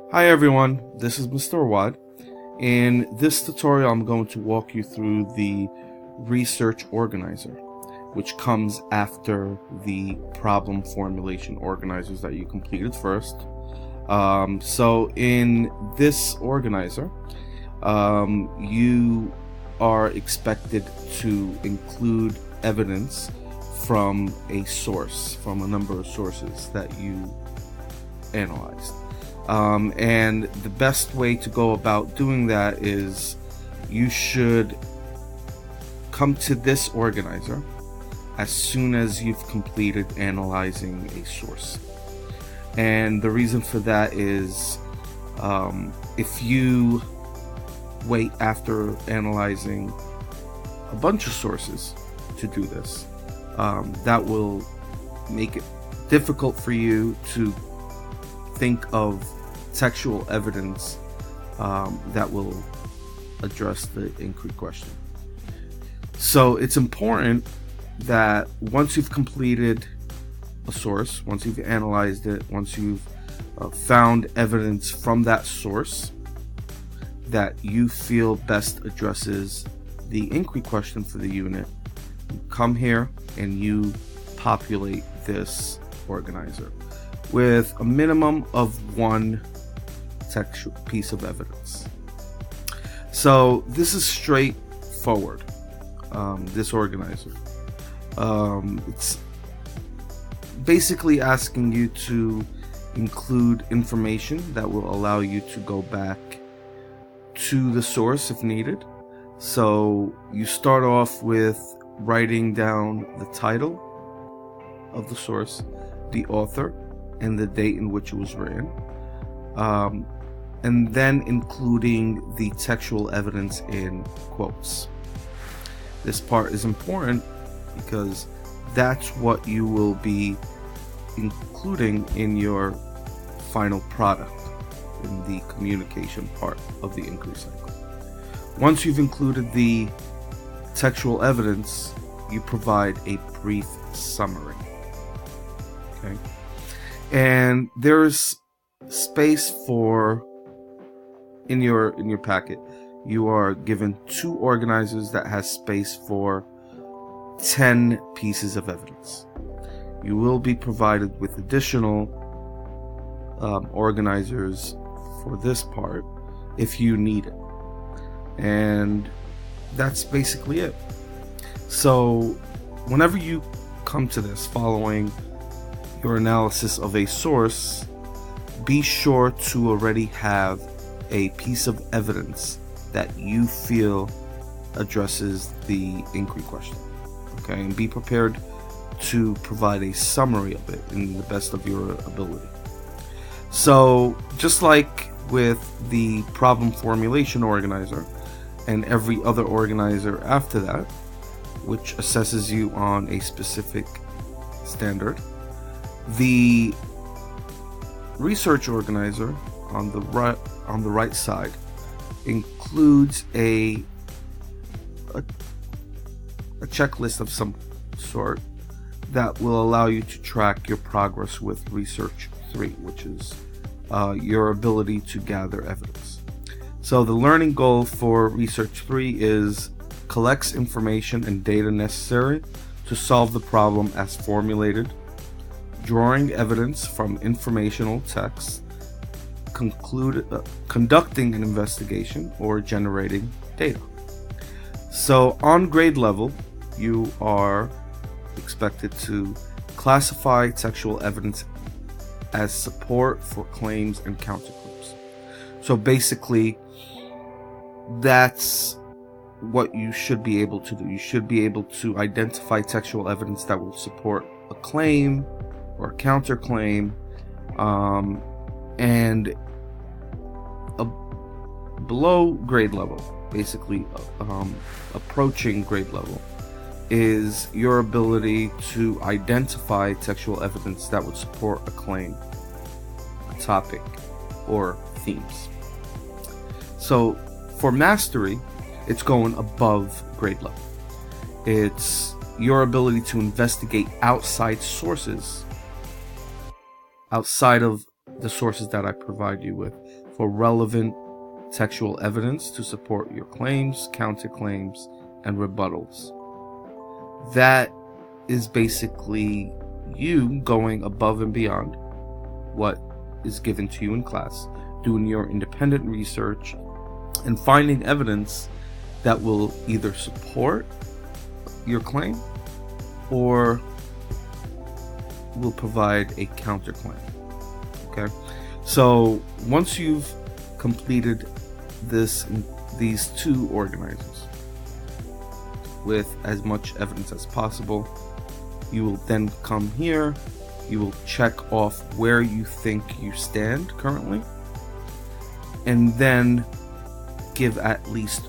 Hi everyone, this is Mr. Awad. In this tutorial I'm going to walk you through the research organizer, which comes after the problem formulation organizers that you completed first. So in this organizer, you are expected to include evidence from a source, from a number of sources that you analyzed. And the best way to go about doing that is you should come to this organizer as soon as you've completed analyzing a source. And the reason for that is if you wait after analyzing a bunch of sources to do this, that will make it difficult for you to think of textual evidence that will address the inquiry question. So it's important that once you've completed a source, once you've analyzed it, once you've found evidence from that source that you feel best addresses the inquiry question for the unit, you come here and you populate this organizer with a minimum of one textual piece of evidence. So this is straightforward. This organizer, it's basically asking you to include information that will allow you to go back to the source if needed. So you start off with writing down the title of the source, the author, and the date in which it was written, and then including the textual evidence in quotes. This part is important because that's what you will be including in your final product, in the communication part of the inquiry cycle. Once you've included the textual evidence, you provide a brief summary. Okay? And there's space for, in your packet, you are given two organizers that has space for 10 pieces of evidence. You will be provided with additional organizers for this part if you need it. And that's basically it. So whenever you come to this following your analysis of a source, be sure to already have a piece of evidence that you feel addresses the inquiry question. Okay, and be prepared to provide a summary of it in the best of your ability. So just like with the problem formulation organizer and every other organizer after that, which assesses you on a specific standard, the research organizer on the right side includes a checklist of some sort that will allow you to track your progress with Research 3, which is your ability to gather evidence. So the learning goal for Research 3 is collects information and data necessary to solve the problem as formulated, drawing evidence from informational texts, conducting an investigation, or generating data. So on grade level, you are expected to classify textual evidence as support for claims and counterclaims. So basically, that's what you should be able to do. You should be able to identify textual evidence that will support a claim or a counterclaim, and below grade level, basically approaching grade level, is your ability to identify textual evidence that would support a claim, a topic, or themes. So for mastery, it's going above grade level. It's your ability to investigate outside sources, outside of the sources that I provide you with for relevant textual evidence to support your claims, counterclaims, and rebuttals. That is basically you going above and beyond what is given to you in class, doing your independent research, and finding evidence that will either support your claim or will provide a counterclaim. Okay, so once you've completed these two organizers with as much evidence as possible, you will then come here, you will check off where you think you stand currently, and then give at least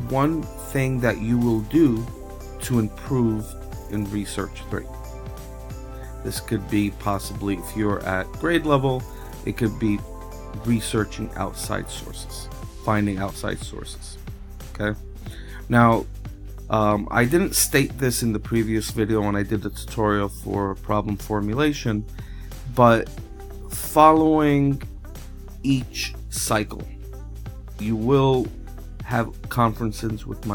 one thing that you will do to improve in research 3. This could be possibly, if you're at grade level, it could be researching outside sources, finding outside sources. Okay, now I didn't state this in the previous video when I did the tutorial for problem formulation, but following each cycle, you will have conferences with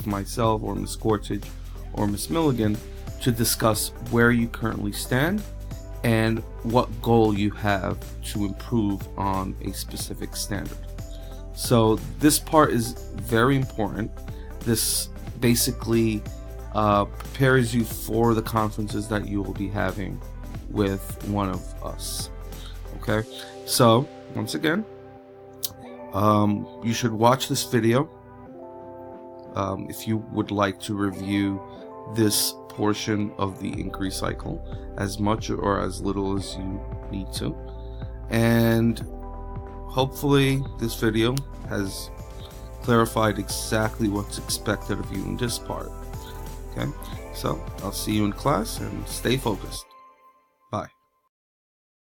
myself or Ms. Gortage or Ms. Milligan to discuss where you currently stand and what goal you have to improve on a specific standard. So this part is very important. This basically prepares you for the conferences that you will be having with one of us. Okay, so once again, you should watch this video if you would like to review this portion of the inquiry cycle as much or as little as you need to, and hopefully this video has clarified exactly what's expected of you in this part. Okay, so I'll see you in class, and stay focused.